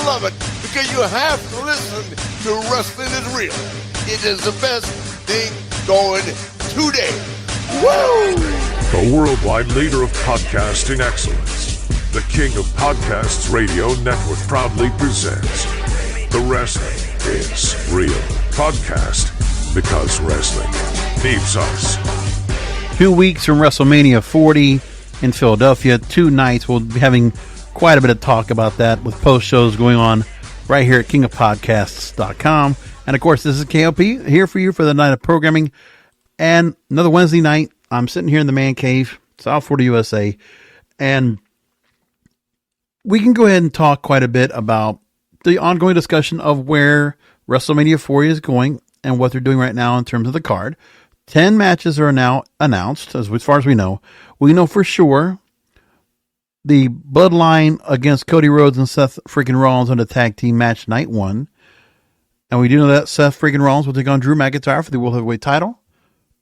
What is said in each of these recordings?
love it because you have to listen to Wrestling is Real. It is the best thing going today. Woo! The worldwide leader of podcasting excellence, the king of podcasts radio network proudly presents The Wrestling is Real podcast because wrestling needs us. 2 weeks from WrestleMania 40 in Philadelphia, 2 nights. We'll be having quite a bit of talk about that with post shows going on right here at kingofpodcasts.com. And of course, this is KOP here for you for the night of programming and another Wednesday night. I'm sitting here in the man cave, South Florida, USA, and we can go ahead and talk quite a bit about the ongoing discussion of where WrestleMania 40 is going and what they're doing right now in terms of the card. 10 matches are now announced, as far as we know. We know for sure the Bloodline against Cody Rhodes and Seth freaking Rollins on the tag team match night 1. And we do know that Seth freaking Rollins will take on Drew McIntyre for the World Heavyweight title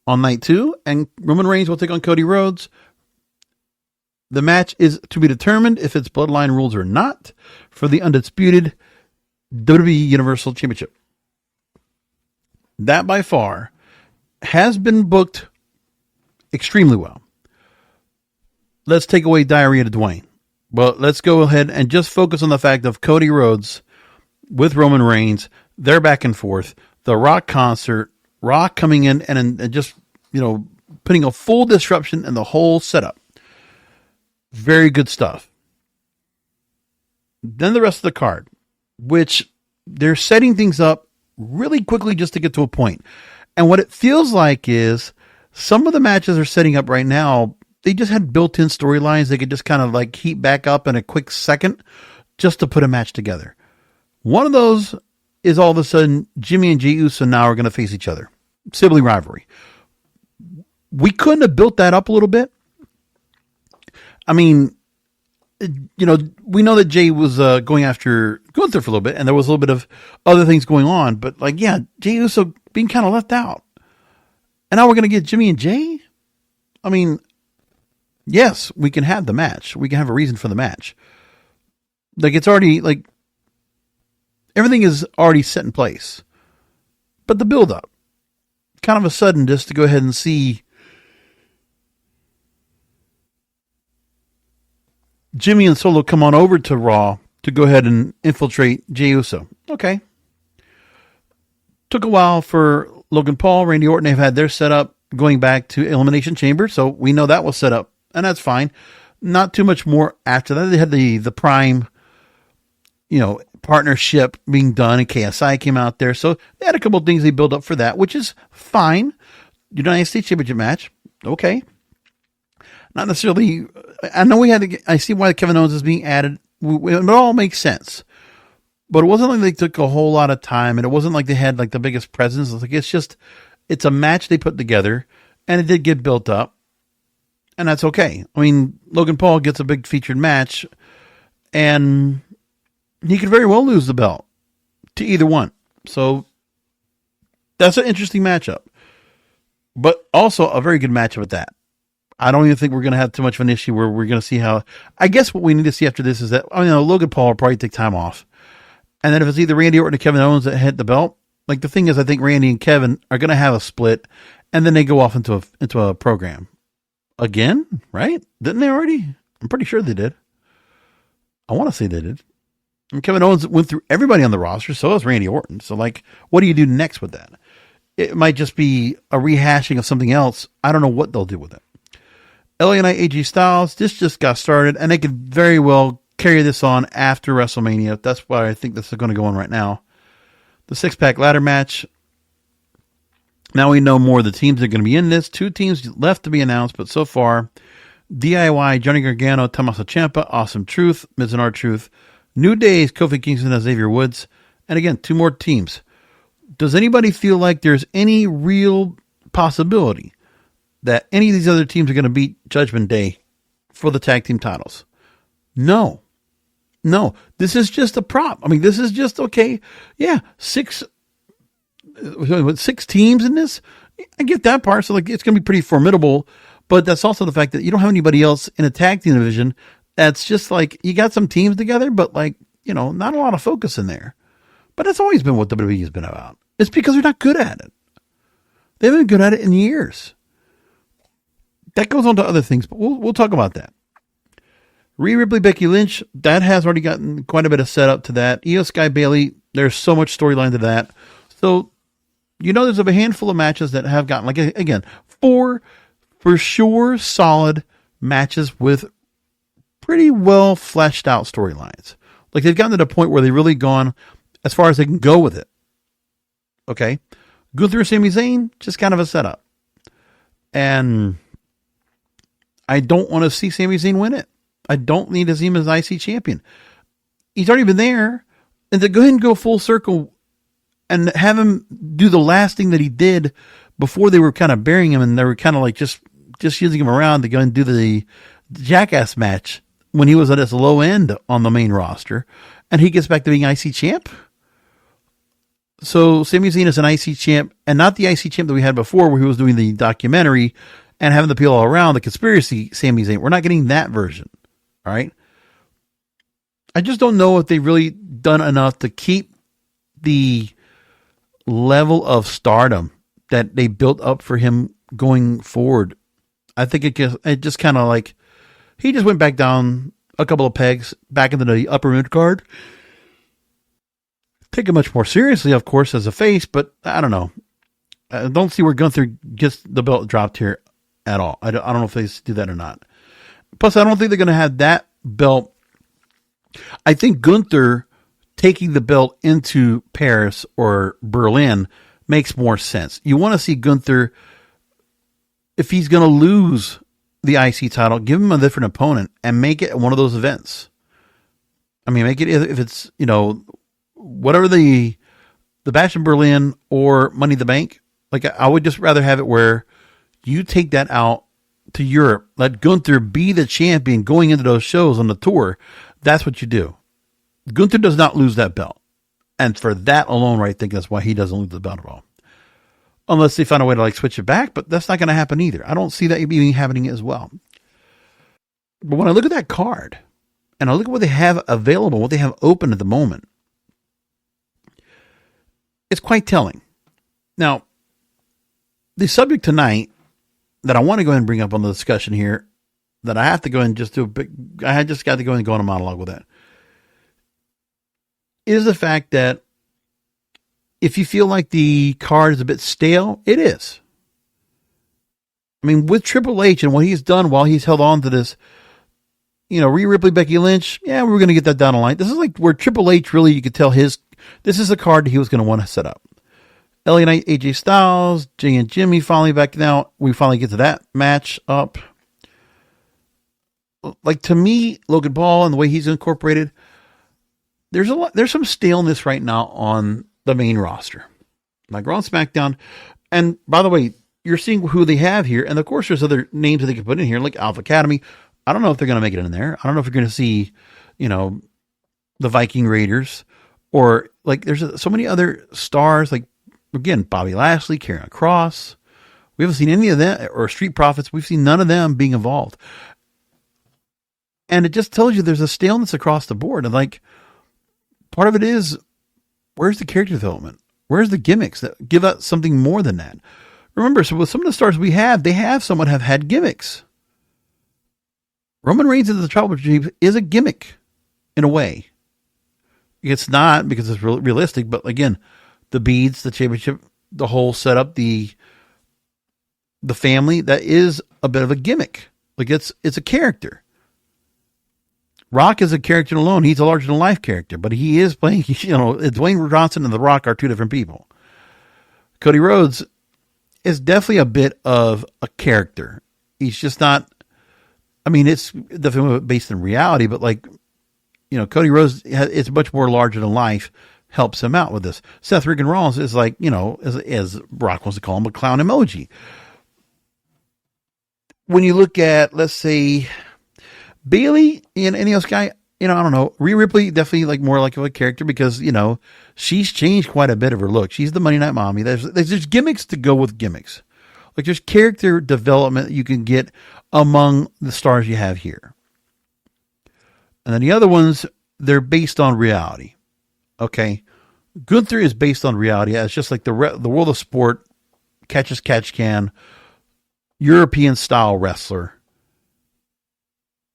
on night 2. And Roman Reigns will take on Cody Rhodes. The match is to be determined if it's Bloodline rules or not for the undisputed WWE Universal Championship. That by far has been booked extremely well. Let's take away Diarrhea to Dwayne. But let's go ahead and just focus on the fact of Cody Rhodes with Roman Reigns. They're back and forth. The Rock concert, Rock coming in and just, putting a full disruption in the whole setup. Very good stuff. Then the rest of the card, which they're setting things up really quickly just to get to a point. And what it feels like is some of the matches are setting up right now. They just had built-in storylines. They could just kind of like heat back up in a quick second just to put a match together. One of those is all of a sudden Jimmy and Jey Uso now are going to face each other. Sibling rivalry. We couldn't have built that up a little bit. I mean, we know that Jey was going through for a little bit, and there was a little bit of other things going on. But Jey Uso being kind of left out. And now we're going to get Jimmy and Jey? I mean, yes, we can have the match. We can have a reason for the match. It's already, everything is already set in place. But the build-up, kind of a sudden just to go ahead and see Jimmy and Solo come on over to Raw to go ahead and infiltrate Jey Uso. Okay. Took a while for Logan Paul, Randy Orton. They've had their setup going back to Elimination Chamber, so we know that was set up, and that's fine. Not too much more after that. They had the Prime, partnership being done, and KSI came out there, so they had a couple of things they built up for that, which is fine. United States Championship match, okay. Not necessarily. I know I see why Kevin Owens is being added. It all makes sense. But it wasn't like they took a whole lot of time, and it wasn't like they had the biggest presence. It's a match they put together, and it did get built up, and that's okay. I mean, Logan Paul gets a big featured match, and he could very well lose the belt to either one. So that's an interesting matchup, but also a very good matchup at that. I don't even think we're going to have too much of an issue where we're going to see how. I guess what we need to see after this is that Logan Paul will probably take time off. And then if it's either Randy Orton or Kevin Owens that hit the belt, the thing is, I think Randy and Kevin are going to have a split, and then they go off into a program again, right? Didn't they already? I'm pretty sure they did. I want to say they did. And Kevin Owens went through everybody on the roster, so does Randy Orton. So, what do you do next with that? It might just be a rehashing of something else. I don't know what they'll do with it. LA Knight, AJ Styles, this just got started, and they could very well carry this on after WrestleMania. That's why I think this is going to go on right now. The 6-pack ladder match. Now we know more of the teams that are going to be in this. 2 teams left to be announced, but so far, DIY, Johnny Gargano, Tommaso Ciampa, Awesome Truth, Miz and R-Truth, New Day's Kofi Kingston and Xavier Woods, and again, 2 more teams. Does anybody feel like there's any real possibility that any of these other teams are going to beat Judgment Day for the tag team titles? No. This is just a prop. I mean, this is just, okay, yeah, 6 teams in this? I get that part. So, it's going to be pretty formidable. But that's also the fact that you don't have anybody else in a tag team division that's just you got some teams together, but not a lot of focus in there. But that's always been what WWE has been about. It's because they're not good at it. They haven't been good at it in years. That goes on to other things, but we'll talk about that. Rhea Ripley, Becky Lynch, that has already gotten quite a bit of setup to that. Io Sky Bailey, there's so much storyline to that. So, there's a handful of matches that have gotten, again, 4 for sure solid matches with pretty well fleshed out storylines. Like, they've gotten to the point where they've really gone as far as they can go with it. Okay? Gunther and Sami Zayn, just kind of a setup. And I don't want to see Sami Zayn win it. I don't need to see him as IC champion. He's already been there. And to go ahead and go full circle and have him do the last thing that he did before they were kind of burying him and they were kind of like just using him around to go and do the Jackass match when he was at his low end on the main roster. And he gets back to being IC champ. So Sami Zayn is an IC champ and not the IC champ that we had before where he was doing the documentary and having the people all around, the conspiracy Sami Zayn. We're not getting that version. All right. I just don't know if they've really done enough to keep the level of stardom that they built up for him going forward. I think it just kind of like he just went back down a couple of pegs back into the upper mid card. Taken much more seriously, of course, as a face, but I don't know. I don't see where Gunther gets the belt dropped here at all. I don't know if they do that or not. Plus, I don't think they're going to have that belt. I think Gunther taking the belt into Paris or Berlin makes more sense. You want to see Gunther, if he's going to lose the IC title, give him a different opponent and make it one of those events. I mean, make it, if it's, whatever the Bash in Berlin or Money in the Bank, like I would just rather have it where you take that out to Europe, let Gunther be the champion going into those shows on the tour. That's what you do. Gunther does not lose that belt. And for that alone, right, I think that's why he doesn't lose the belt at all. Unless they find a way to switch it back, but that's not going to happen either. I don't see that even happening as well. But when I look at that card and I look at what they have available, what they have open at the moment, it's quite telling. Now, the subject tonight that I want to go ahead and bring up on the discussion here, that I have to go ahead and just do I had just got to go and go on a monologue with that, is the fact that if you feel like the card is a bit stale, it is. I mean, with Triple H and what he's done while he's held on to this, Rhea Ripley, Becky Lynch, yeah, we're going to get that down the line. This is like where Triple H really, you could tell this is the card that he was going to want to set up. LA Knight, AJ Styles, Jay and Jimmy finally back now. We finally get to that match up. Like, to me, Logan Paul and the way he's incorporated, there's some staleness right now on the main roster. Like Raw and SmackDown. And by the way, you're seeing who they have here. And of course, there's other names that they can put in here, like Alpha Academy. I don't know if they're going to make it in there. I don't know if you're going to see, the Viking Raiders, or like there's so many other stars, like, again, Bobby Lashley, Karrion Kross. We haven't seen any of them, or Street Profits. We've seen none of them being involved. And it just tells you there's a staleness across the board. And like, part of it is, where's the character development? Where's the gimmicks that give us something more than that? Remember, so with some of the stars we have, they have somewhat have had gimmicks. Roman Reigns into the Tribal Chief is a gimmick in a way. It's not because it's realistic, but again, the beads, the championship, the whole setup, the family, that is a bit of a gimmick. Like it's a character. Rock is a character alone. He's a larger than life character, but he is playing, Dwayne Johnson and The Rock are two different people. Cody Rhodes is definitely a bit of a character. He's just not, it's definitely based in reality, but Cody Rhodes is much more larger than life, helps him out with this. Seth Rollins is like, as Rock wants to call him, a clown emoji. When you look at, let's say, Bailey and any else guy, I don't know. Rhea Ripley, definitely more like a character because, she's changed quite a bit of her look. She's the Monday Night Mommy. There's gimmicks to go with gimmicks. Like there's character development that you can get among the stars you have here. And then the other ones, they're based on reality. Okay. Gunther is based on reality. It's just like the world of sport, catch as catch can, European style wrestler.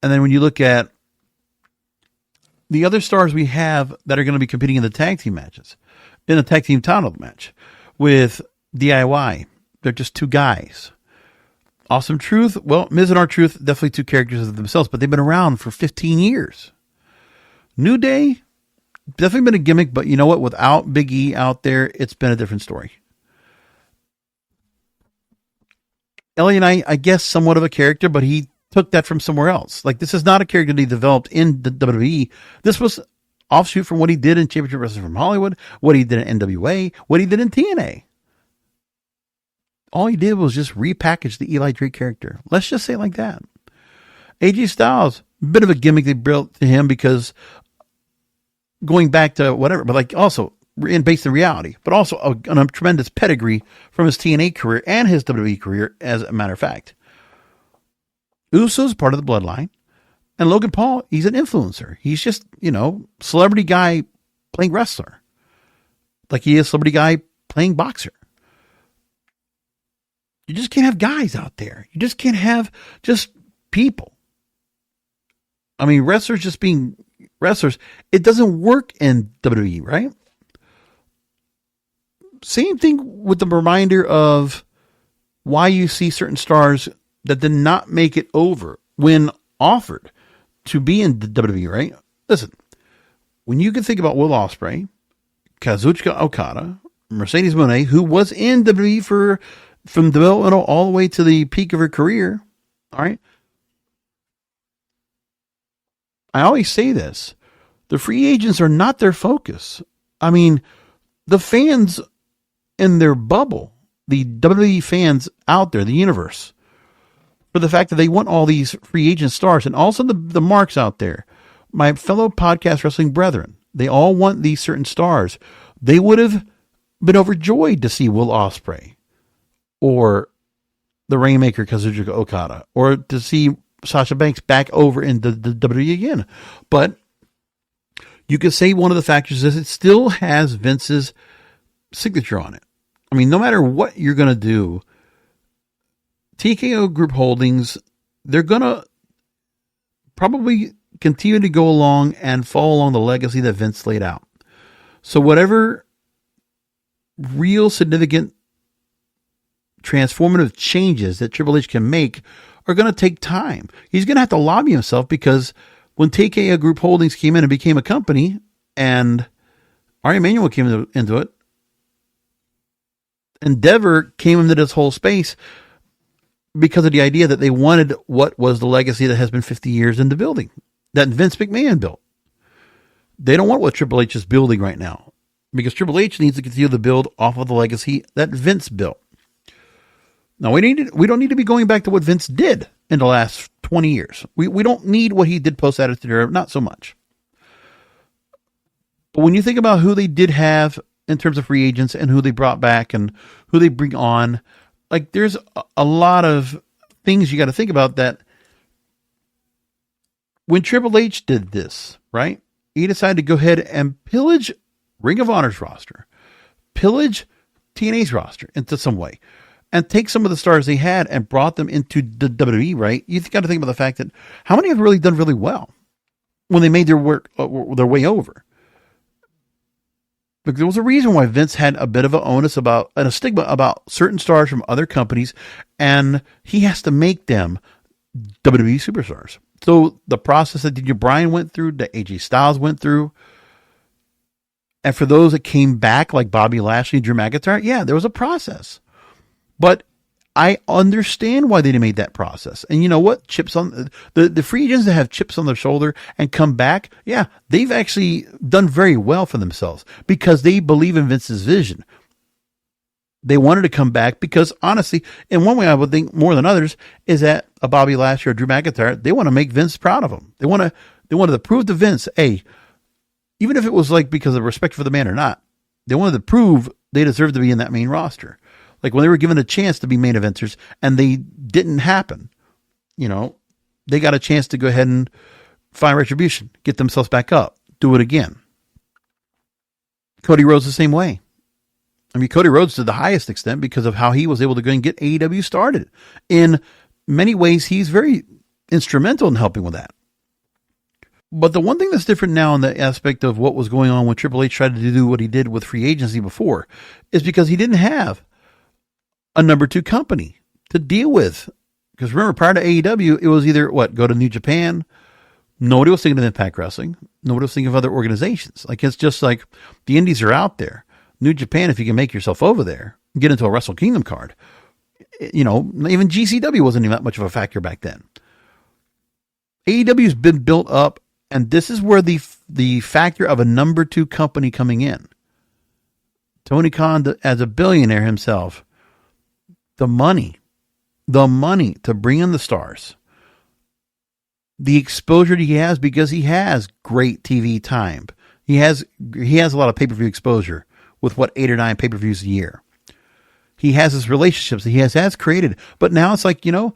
And then when you look at the other stars we have that are going to be competing in the tag team matches, in a tag team title match with DIY, they're just two guys. Awesome Truth, well, Miz and R-Truth, definitely two characters of themselves, but they've been around for 15 years. New Day, definitely been a gimmick, but you know what? Without Big E out there, it's been a different story. Ellie and I guess, somewhat of a character, but he took that from somewhere else. Like, this is not a character that he developed in the WWE. This was offshoot from what he did in Championship Wrestling from Hollywood, what he did in NWA, what he did in TNA. All he did was just repackage the Eli Drake character. Let's just say it like that. AJ Styles, bit of a gimmick they built to him because going back to whatever, but like also based in reality, but also a tremendous pedigree from his TNA career and his WWE career, as a matter of fact. Uso's part of the bloodline. And Logan Paul, he's an influencer. He's just, celebrity guy playing wrestler. Like he is celebrity guy playing boxer. You just can't have guys out there. You just can't have just people. I mean, wrestlers just being wrestlers, it doesn't work in WWE, right? Same thing with the reminder of why you see certain stars that did not make it over when offered to be in the WWE, right? Listen, when you can think about Will Ospreay, Kazuchika Okada, Mercedes Mone, who was in WWE from developmental all the way to the peak of her career, all right? I always say this. The free agents are not their focus. I mean, the fans in their bubble, the WWE fans out there, the universe, for the fact that they want all these free agent stars, and also the marks out there, my fellow podcast wrestling brethren, they all want these certain stars. They would have been overjoyed to see Will Ospreay or the Rainmaker Kazuchika Okada, or to see Sasha Banks back over in the WWE again. But you could say one of the factors is it still has Vince's signature on it. I mean, no matter what you're going to do, TKO Group Holdings, they're going to probably continue to go along and follow along the legacy that Vince laid out. So whatever real significant transformative changes that Triple H can make are going to take time. He's going to have to lobby himself, because when TKO Group Holdings came in and became a company and Ari Emanuel came into it, Endeavor came into this whole space because of the idea that they wanted what was the legacy that has been 50 years in the building that Vince McMahon built. They don't want what Triple H is building right now, because Triple H needs to continue to build off of the legacy that Vince built. Now, we don't need to be going back to what Vince did in the last 20 years. We don't need what he did post-Attitude Era, not so much. But when you think about who they did have in terms of free agents and who they brought back and who they bring on, like, there's a lot of things you got to think about. That when Triple H did this, right, he decided to go ahead and pillage Ring of Honor's roster, pillage TNA's roster into some way, and take some of the stars they had and brought them into the WWE, right? You got to think about the fact that how many have really done really well when they made their their way over. Look, there was a reason why Vince had a bit of an onus about, and a stigma about certain stars from other companies, and he has to make them WWE superstars. So the process that Daniel Bryan went through, that AJ Styles went through, and for those that came back like Bobby Lashley and Drew McIntyre, yeah, there was a process. But I understand why they made that process. And you know what? Chips on the free agents that have chips on their shoulder and come back, yeah, they've actually done very well for themselves because they believe in Vince's vision. They wanted to come back because, honestly, in one way I would think more than others, is that a Bobby Lashley or Drew McIntyre, they want to make Vince proud of them. They wanted to prove to Vince, hey, even if it was like because of respect for the man or not, they wanted to prove they deserve to be in that main roster. Like when they were given a chance to be main eventers and they didn't happen, they got a chance to go ahead and find retribution, get themselves back up, do it again. Cody Rhodes the same way. I mean, Cody Rhodes to the highest extent because of how he was able to go and get AEW started. In many ways, he's very instrumental in helping with that. But the one thing that's different now in the aspect of what was going on when Triple H tried to do what he did with free agency before is because he didn't have a number 2 company to deal with. Because remember, prior to AEW, it was either go to New Japan. Nobody was thinking of Impact Wrestling. Nobody was thinking of other organizations. Like, it's just like the indies are out there. New Japan, if you can make yourself over there, get into a Wrestle Kingdom card. You know, even GCW wasn't even that much of a factor back then. AEW's been built up, and this is where the factor of a number 2 company coming in. Tony Khan, as a billionaire himself, the money to bring in the stars, the exposure he has because he has great TV time. He has a lot of pay-per-view exposure with 8 or 9 pay-per-views a year. He has his relationships that he has created. But now it's like, a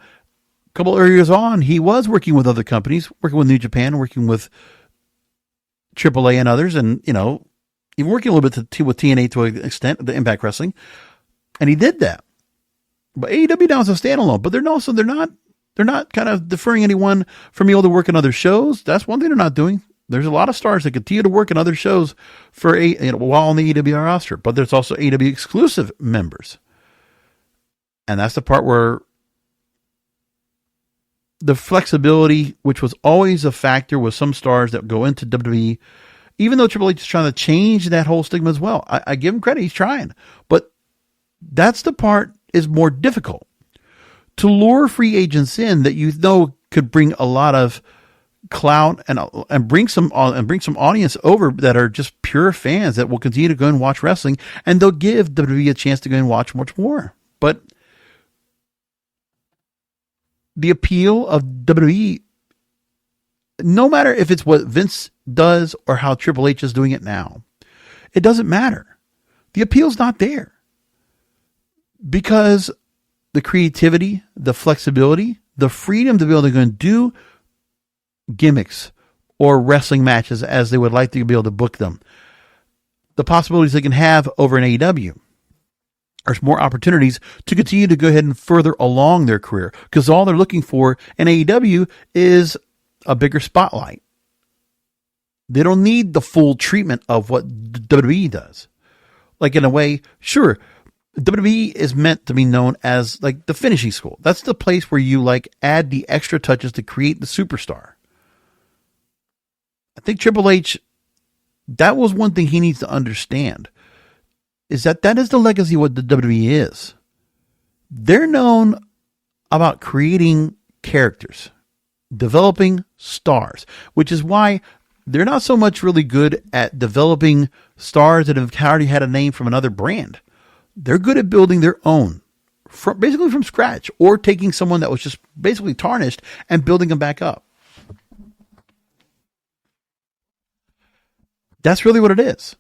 couple of years on, he was working with other companies, working with New Japan, working with AAA and others, and, even working a little bit with TNA to an extent, the Impact Wrestling. And he did that. But AEW now is a standalone, but they're not kind of deferring anyone from being able to work in other shows. That's one thing they're not doing. There's a lot of stars that continue to work in other shows while on the AEW roster, but there's also AEW exclusive members. And that's the part where the flexibility, which was always a factor with some stars that go into WWE, even though Triple H is trying to change that whole stigma as well. I give him credit, he's trying. But that's the part is more difficult. To lure free agents in that could bring a lot of clout and bring some audience over that are just pure fans that will continue to go and watch wrestling, and they'll give WWE a chance to go and watch much more. But the appeal of WWE, no matter if it's what Vince does or how Triple H is doing it now, it doesn't matter. The appeal's not there because the creativity, the flexibility, the freedom to be able to go and do gimmicks or wrestling matches as they would like to be able to book them, the possibilities they can have over in AEW. There's more opportunities to continue to go ahead and further along their career because all they're looking for in AEW is a bigger spotlight. They don't need the full treatment of what WWE does. Like, in a way, sure, WWE is meant to be known as like the finishing school. That's the place where you add the extra touches to create the superstar. I think Triple H, that was one thing he needs to understand, is that is the legacy of what the WWE is. They're known about creating characters, developing stars, which is why they're not so much really good at developing stars that have already had a name from another brand. They're good at building their own, basically from scratch, or taking someone that was just basically tarnished and building them back up. That's really what it is.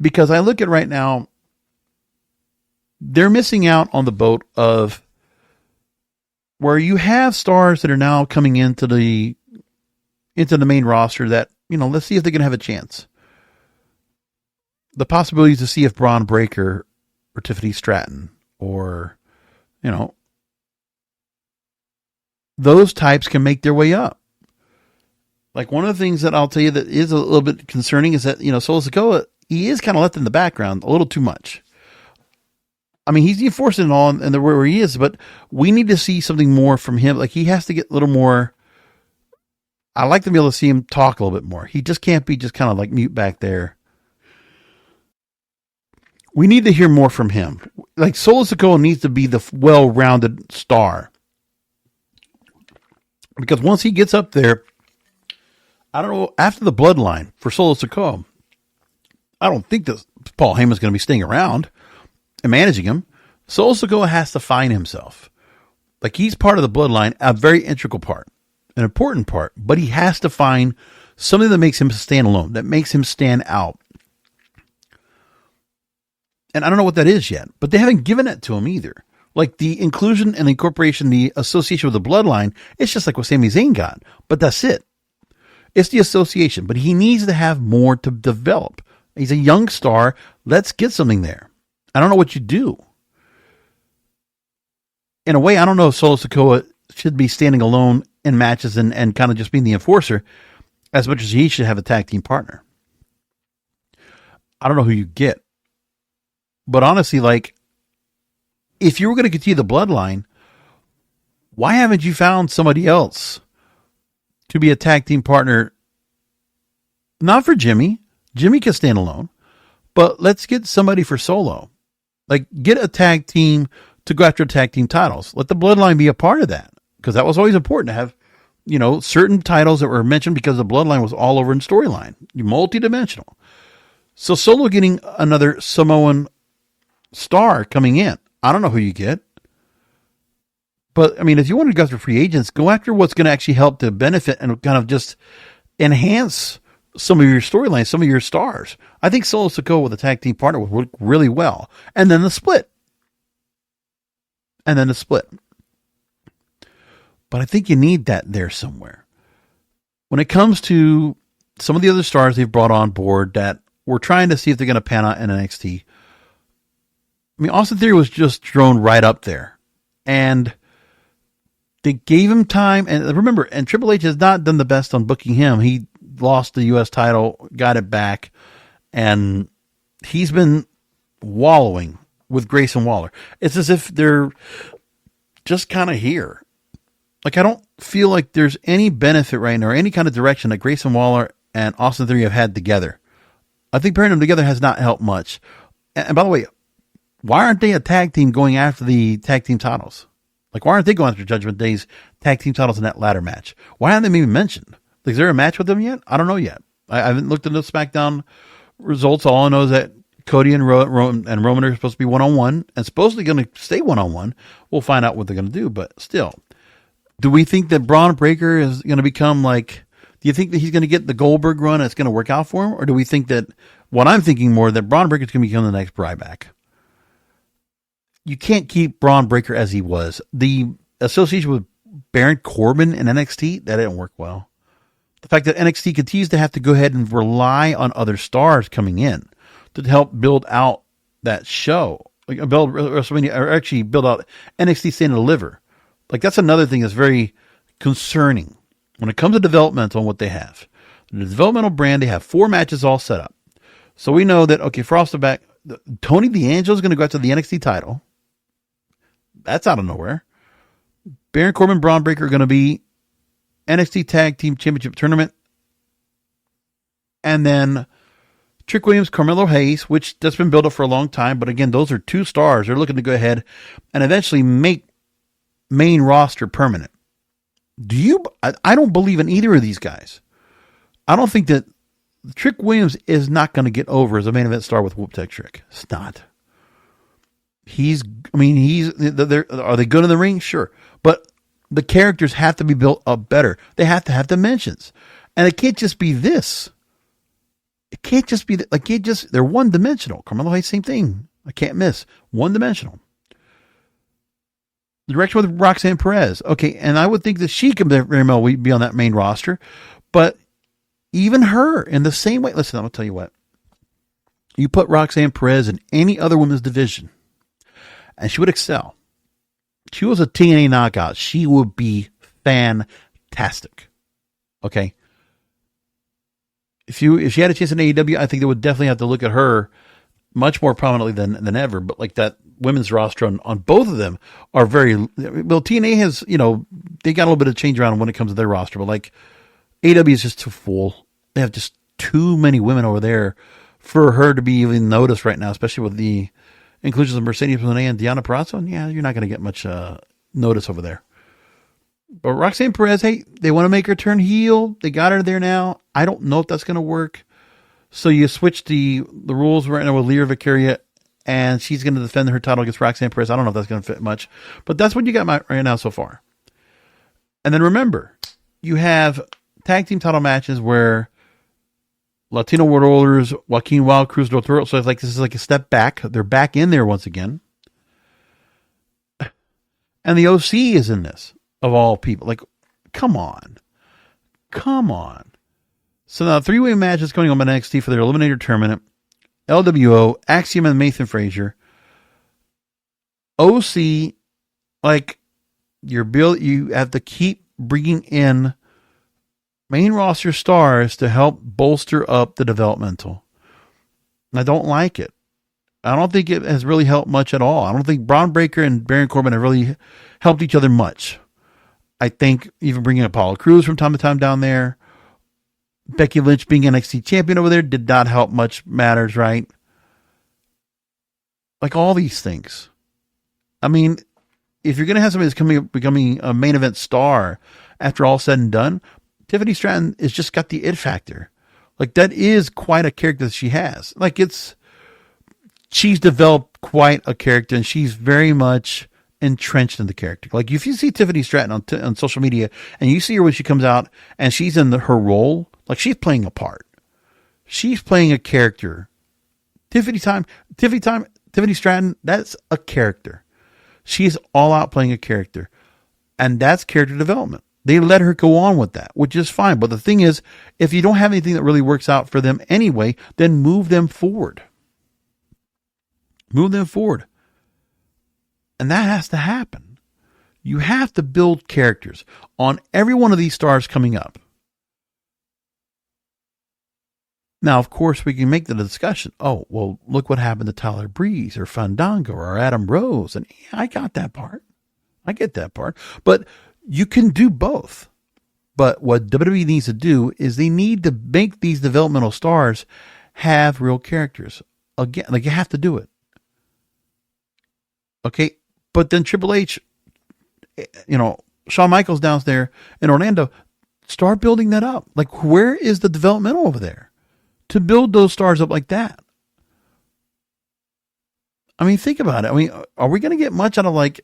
Because I look at right now, they're missing out on the boat of where you have stars that are now coming into the main roster that, let's see if they can have a chance. The possibilities to see if Braun Breaker or Tiffany Stratton or, those types can make their way up. Like, one of the things that I'll tell you that is a little bit concerning is that, Solo Sikoa, he is kind of left in the background a little too much. I mean, he's enforcing it all and where he is, but we need to see something more from him. Like, he has to get a little more. I like to be able to see him talk a little bit more. He just can't be just kind of like mute back there. We need to hear more from him. Like, Solo Sikoa needs to be the well-rounded star. Because once he gets up there, I don't know, after the bloodline for Solo Sikoa, I don't think that Paul Heyman's going to be staying around and managing him. Solo Sikoa has to find himself. Like, he's part of the bloodline, a very integral part, an important part, but he has to find something that makes him stand alone, that makes him stand out. And I don't know what that is yet, but they haven't given it to him either. Like, the inclusion and incorporation, the association with the bloodline, it's just like what Sami Zayn got, but that's it. It's the association, but he needs to have more to develop. He's a young star. Let's get something there. I don't know what you do. In a way, I don't know if Solo Sikoa should be standing alone in matches and kind of just being the enforcer as much as he should have a tag team partner. I don't know who you get. But honestly, like, if you were going to continue the bloodline, why haven't you found somebody else to be a tag team partner? Not for Jimmy. Jimmy can stand alone. But let's get somebody for Solo. Like, get a tag team to go after tag team titles. Let the bloodline be a part of that. Because that was always important to have, you know, certain titles that were mentioned because the bloodline was all over in storyline. Multi-dimensional. So Solo getting another Samoan star coming in. I don't know who you get. But, I mean, if you want to go after free agents, go after what's going to actually help to benefit and kind of just enhance some of your storylines, some of your stars. I think Solo Sikoa with a tag team partner would work really well. And then the split. But I think you need that there somewhere. When it comes to some of the other stars they've brought on board that we're trying to see if they're going to pan out in NXT. I mean, Austin Theory was just thrown right up there. And they gave him time. And remember, and Triple H has not done the best on booking him. He lost the U.S. title, got it back, and he's been wallowing with Grayson Waller. It's as if they're just kind of here. Like, I don't feel like there's any benefit right now or any kind of direction that Grayson Waller and Austin Theory have had together. I think pairing them together has not helped much. And by the way, why aren't they a tag team going after the tag team titles? Like, why aren't they going after Judgment Day's tag team titles in that ladder match? Why haven't they even mentioned? Like, is there a match with them yet? I don't know yet. I haven't looked at the SmackDown results. All I know is that Cody and Roman are supposed to be one-on-one and supposedly going to stay one-on-one. We'll find out what they're going to do, but still. Do we think that Braun Breaker is going to become like, do you think that he's going to get the Goldberg run and it's going to work out for him? Or do we think that, what I'm thinking more, that Braun Breaker is going to become the next Ryback? You can't keep Braun Breaker as he was. The association with Baron Corbin in NXT, that didn't work well. The fact that NXT continues to have to go ahead and rely on other stars coming in to help build out that show, like build WrestleMania, or actually build out NXT Stand and Deliver. Like, that's another thing that's very concerning when it comes to developmental and what they have. The developmental brand, they have 4 matches all set up. So we know that, okay, for off the back, Tony D'Angelo is going to go after the NXT title. That's out of nowhere. Baron Corbin, Braun Breaker are going to be NXT Tag Team Championship Tournament. And then Trick Williams, Carmelo Hayes, which that's been built up for a long time. But again, those are 2 stars. They're looking to go ahead and eventually make main roster permanent. I don't believe in either of these guys. I don't think that Trick Williams is not going to get over as a main event star with Whoop Tech Trick. It's not. Are they good in the ring? Sure. But the characters have to be built up better. They have to have dimensions. And it can't just be this. It can't just be, they're one dimensional. Carmelo Hayes, same thing. I can't miss. One dimensional. The direction with Roxanne Perez. Okay, and I would think that she could very well be on that main roster. But even her, in the same way, listen, I'm going to tell you what. You put Roxanne Perez in any other women's division, and she would excel. She was a TNA knockout. She would be fantastic. Okay? If she had a chance in AEW, I think they would definitely have to look at her much more prominently than ever. But like that women's roster on both of them are very, well, TNA has, they got a little bit of change around when it comes to their roster, but like AEW is just too full. They have just too many women over there for her to be even noticed right now, especially with the inclusions of Mercedes Mone and Deonna Purrazzo. And yeah, you're not going to get much notice over there. But Roxanne Perez, hey, they want to make her turn heel. They got her there now. I don't know if that's going to work. So you switch the rules right now with Lyra Vicaria, and she's going to defend her title against Roxanne Perez. I don't know if that's going to fit much, but that's what you got right now so far. And then remember, you have tag team title matches where Latino World Orders, Joaquin Wild, Cruz del Toro. So it's like, this is like a step back. They're back in there once again. And the OC is in this, of all people. Like, come on. So now 3-way match is going on by NXT for their Eliminator Tournament. LWO, Axiom and Nathan Frazier. OC, like, you have to keep bringing in main roster stars to help bolster up the developmental. I don't like it. I don't think it has really helped much at all. I don't think Braun Breaker and Baron Corbin have really helped each other much. I think even bringing Apollo Crews from time to time down there, Becky Lynch being NXT champion over there did not help much matters, right? Like all these things. I mean, if you're going to have somebody that's becoming a main event star after all said and done, Tiffany Stratton has just got the it factor. Like, that is quite a character that she has. Like, she's developed quite a character, and she's very much entrenched in the character. Like, if you see Tiffany Stratton on social media, and you see her when she comes out, and she's in her role, like, she's playing a part. She's playing a character. Tiffany Stratton, that's a character. She's all out playing a character. And that's character development. They let her go on with that, which is fine. But the thing is, if you don't have anything that really works out for them anyway, then move them forward. Move them forward. And that has to happen. You have to build characters on every one of these stars coming up. Now, of course, we can make the discussion. Oh, well, look what happened to Tyler Breeze or Fandango or Adam Rose. And yeah, I got that part. I get that part. But you can do both. But what WWE needs to do is they need to make these developmental stars have real characters. Again, like, you have to do it. Okay? But then Triple H, Shawn Michaels down there in Orlando, start building that up. Like, where is the developmental over there to build those stars up like that? I mean, think about it. I mean, are we going to get much out of, like,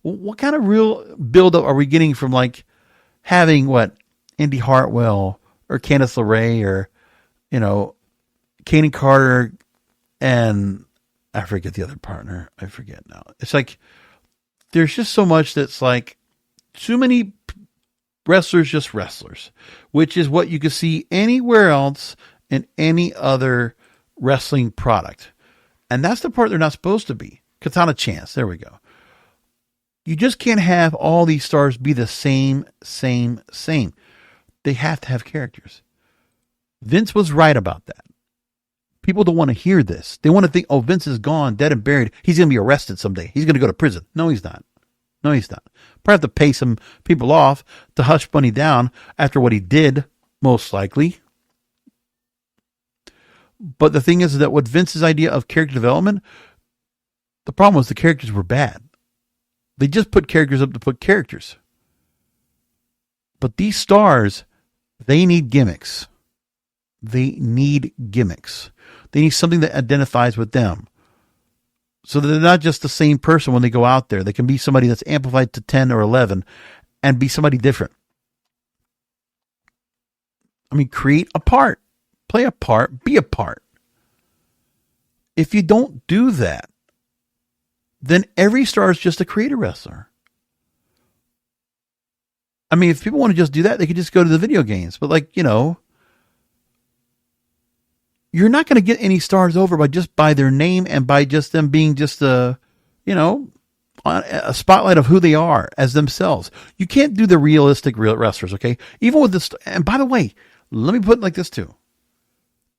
what kind of real buildup are we getting from, like, having Indy Hartwell or Candice LeRae or, Kaden Carter and I forget the other partner. I forget now. It's like, there's just so much that's like too many wrestlers, just wrestlers, which is what you can see anywhere else in any other wrestling product. And that's the part they're not supposed to be. Katana Chance. There we go. You just can't have all these stars be the same. They have to have characters. Vince was right about that. People don't want to hear this. They want to think, oh, Vince is gone, dead and buried. He's going to be arrested someday. He's going to go to prison. No, he's not. Probably have to pay some people off to hush Bunny down after what he did, most likely. But the thing is that what Vince's idea of character development, the problem was the characters were bad. They just put characters up to put characters. But these stars, they need gimmicks. They need something that identifies with them. So that they're not just the same person when they go out there. They can be somebody that's amplified to 10 or 11 and be somebody different. I mean, create a part. Play a part. Be a part. If you don't do that, then every star is just a creator wrestler. I mean, if people want to just do that, they could just go to the video games. But you're not going to get any stars over by their name and by just them being just a spotlight of who they are as themselves. You can't do the realistic real wrestlers, okay? Even with this, and by the way, let me put it like this too.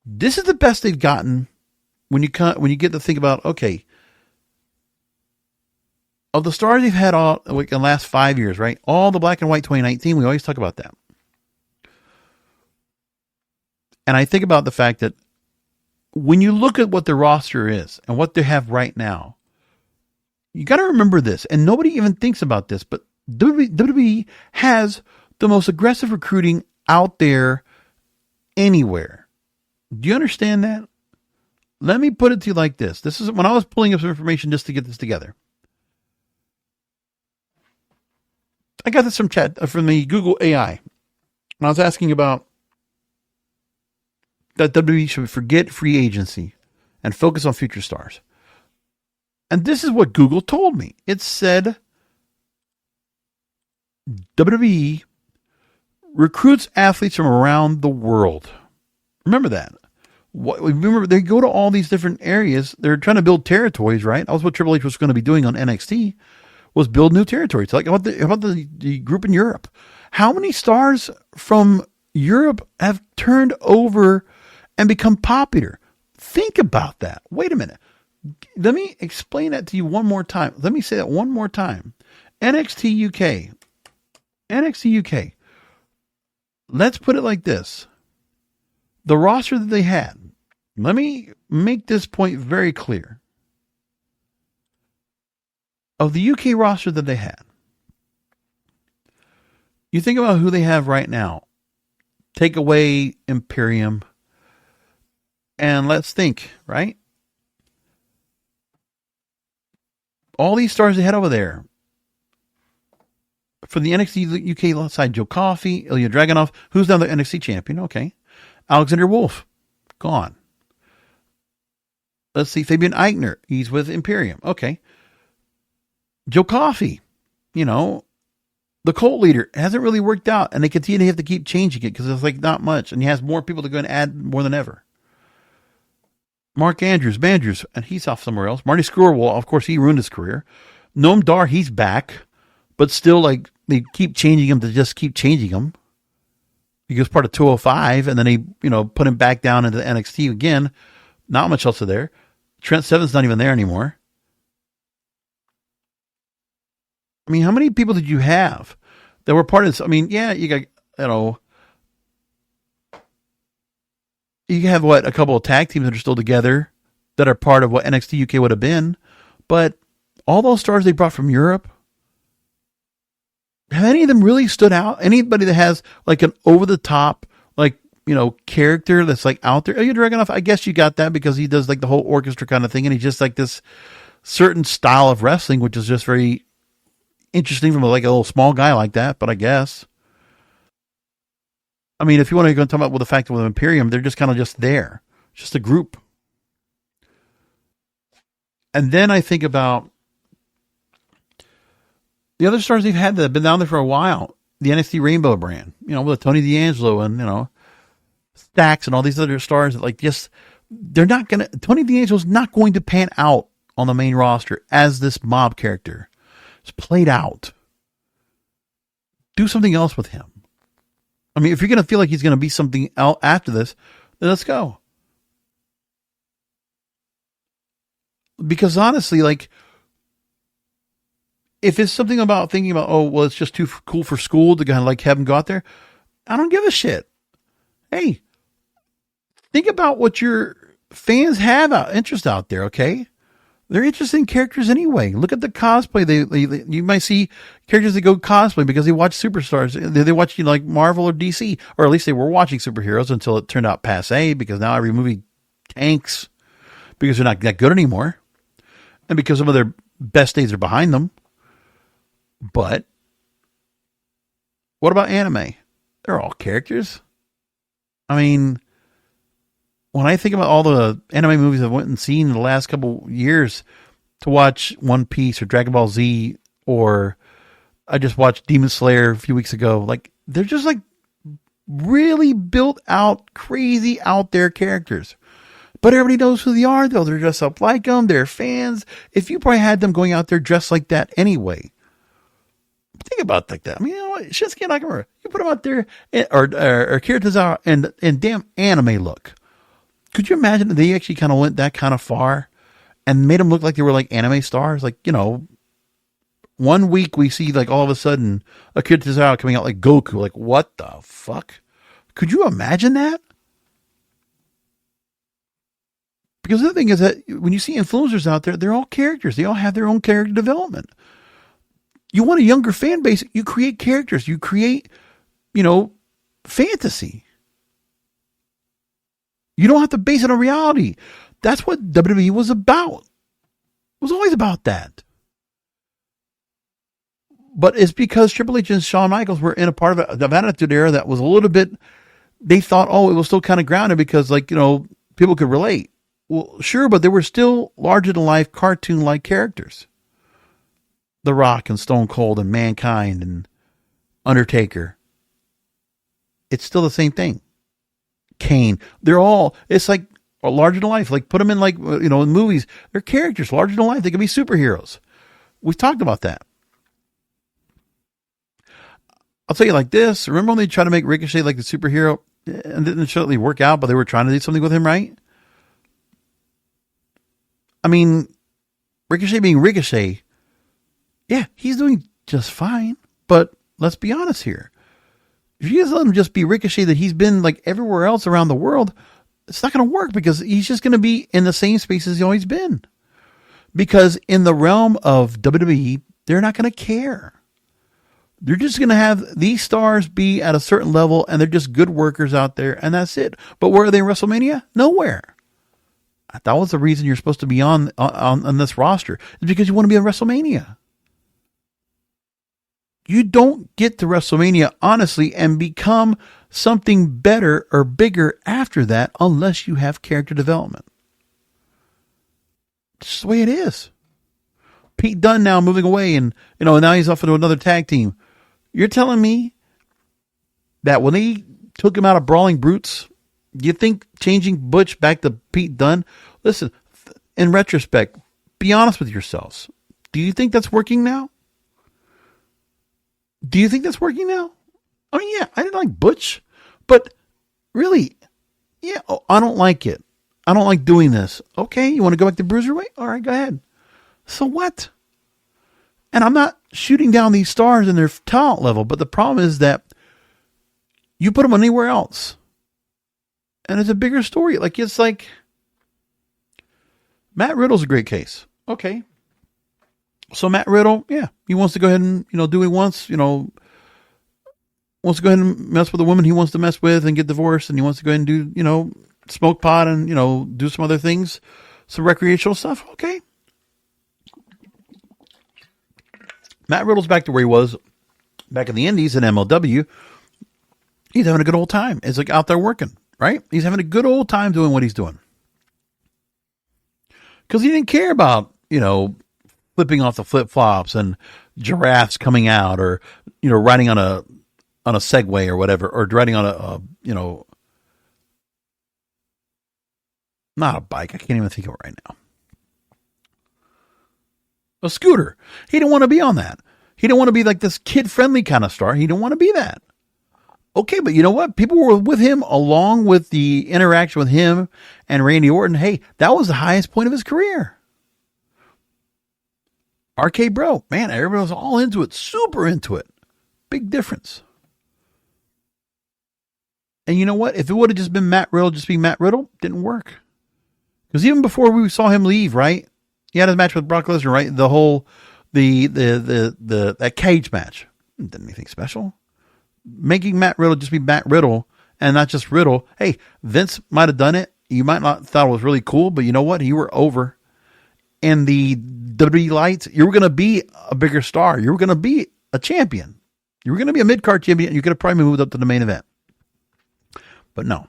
This is the best they've gotten when you get to think about, okay, of the stars they've had all in the last 5 years, right? All the black and white 2019, we always talk about that. And I think about the fact that when you look at what the roster is and what they have right now, you got to remember this, and nobody even thinks about this, but WWE has the most aggressive recruiting out there anywhere. Do you understand that? Let me put it to you like this. This is when I was pulling up some information just to get this together. I got this from the Google AI. And I was asking about that WWE should forget free agency and focus on future stars. And this is what Google told me. It said WWE recruits athletes from around the world. Remember that. Remember, they go to all these different areas. They're trying to build territories, right? That was what Triple H was going to be doing on NXT, was build new territories. Like about the group in Europe. How many stars from Europe have turned over and become popular? Think about that. Wait a minute. Let me explain that to you one more time. Let me say that one more time. NXT UK. NXT UK. Let's put it like this. The roster that they had. Let me make this point very clear. Of the UK roster that they had, you think about who they have right now. Take away Imperium. And let's think, right? All these stars they had over there. For the NXT UK side, Joe Coffey, Ilya Dragunov, who's now the NXT champion. Okay. Alexander Wolf, gone. Let's see, Fabian Eichner, he's with Imperium. Okay. Joe Coffey, the cult leader, hasn't really worked out, and they continue to have to keep changing it because it's like not much, and he has more people to go and add more than ever. Mark Andrews, and he's off somewhere else. Marty Scurll, well, of course, he ruined his career. Noam Dar, he's back, but still, like, they keep changing him to just keep changing him. He was part of 205, and then they, put him back down into the NXT again. Not much else there. Trent Seven's not even there anymore. I mean, how many people did you have that were part of this? I mean, yeah, you got, you have a couple of tag teams that are still together that are part of what NXT UK would have been. But all those stars they brought from Europe, have any of them really stood out? Anybody that has like an over the top, character that's like out there? Ilya Dragunov, I guess you got that because he does like the whole orchestra kind of thing. And he's just like this certain style of wrestling, which is just very interesting from like a little small guy like that. But I guess, I mean, if you want to go talk about the fact that with Imperium, they're just kind of just there, just a group. And then I think about the other stars they've had that have been down there for a while. The NXT Rainbow brand, with Tony D'Angelo and, Stacks and all these other stars that Tony D'Angelo's not going to pan out on the main roster as this mob character. It's played out. Do something else with him. I mean, if you're going to feel like he's going to be something else after this, then let's go. Because honestly, if it's something about thinking about, it's just too cool for school to kind of have him go out there, I don't give a shit. Hey, think about what your fans have interest out there, okay? They're interesting characters anyway. Look at the cosplay. They you might see characters that go cosplay because they watch superstars. They watch like Marvel or DC, or at least they were watching superheroes until it turned out passé because now every movie tanks because they're not that good anymore. And because some of their best days are behind them. But what about anime? They're all characters. I mean, when I think about all the anime movies I've went and seen in the last couple years to watch One Piece or Dragon Ball Z, or I just watched Demon Slayer a few weeks ago, they're just really built out, crazy out there characters. But everybody knows who they are, though. They're dressed up like them. They're fans. If you probably had them going out there dressed like that anyway, think about it like that. I mean, Shinsuke Nakamura, you put him out there, or Akira Tozawa, and damn anime look. Could you imagine if they actually kind of went that kind of far and made them look like they were like anime stars? 1 week we see all of a sudden Akira Tozawa coming out like Goku. What the fuck? Could you imagine that? Because the other thing is that when you see influencers out there, they're all characters. They all have their own character development. You want a younger fan base, you create characters. You create, fantasy. You don't have to base it on reality. That's what WWE was about. It was always about that. But it's because Triple H and Shawn Michaels were in a part of the Attitude Era that was a little bit, they thought, it was still kind of grounded because, people could relate. Well, sure, but they were still larger-than-life, cartoon-like characters. The Rock and Stone Cold and Mankind and Undertaker. it's still the same thing. Kane, they're all, it's like larger than life. Like put them in like, in movies, they're characters larger than life. They can be superheroes. We've talked about that. I'll tell you like this. Remember when they tried to make Ricochet like the superhero and didn't necessarily work out, but they were trying to do something with him, right? I mean, Ricochet being Ricochet, yeah, he's doing just fine. But let's be honest here. If you just let him just be Ricochet that he's been like everywhere else around the world, it's not going to work because he's just going to be in the same space as he's always been. Because in the realm of WWE, they're not going to care. They're just going to have these stars be at a certain level and they're just good workers out there and that's it. But where are they in WrestleMania? Nowhere. That was the reason you're supposed to be on this roster. It's because you want to be on WrestleMania. You don't get to WrestleMania, honestly, and become something better or bigger after that unless you have character development. It's just the way it is. Pete Dunne now moving away and, now he's off into another tag team. You're telling me that when they took him out of Brawling Brutes, do you think changing Butch back to Pete Dunne? Listen, in retrospect, be honest with yourselves. Do you think that's working now? Do you think that's working now? I mean, yeah, I didn't like Butch, but really, yeah, I don't like it. I don't like doing this. Okay, you want to go back to Bruiserweight? All right, go ahead. So what? And I'm not shooting down these stars in their talent level, but the problem is that you put them anywhere else. And it's a bigger story. It's like Matt Riddle's a great case. Okay. So Matt Riddle, yeah, he wants to go ahead and, do what he wants, wants to go ahead and mess with the woman he wants to mess with and get divorced. And he wants to go ahead and do, smoke pot and, do some other things, some recreational stuff. Okay. Matt Riddle's back to where he was back in the Indies in MLW. He's having a good old time. It's like out there working, right? He's having a good old time doing what he's doing. Because he didn't care about, flipping off the flip-flops and giraffes coming out or, riding on a Segway or whatever, or riding on a not a bike. I can't even think of it right now. A scooter. He didn't want to be on that. He didn't want to be like this kid-friendly kind of star. He didn't want to be that. Okay, but you know what? People were with him along with the interaction with him and Randy Orton. Hey, that was the highest point of his career. RK Bro, man, everybody was all into it, super into it. Big difference. And you know what? If it would have just been Matt Riddle, just be Matt Riddle, didn't work. Because even before we saw him leave, right? He had a match with Brock Lesnar, right? The whole, that cage match. Didn't anything special. Making Matt Riddle just be Matt Riddle and not just Riddle. Hey, Vince might have done it. You might not thought it was really cool, but you know what? You were over. In the WWE lights, you were going to be a bigger star. You were going to be a champion. You were going to be a mid-card champion. You could have probably moved up to the main event. But no.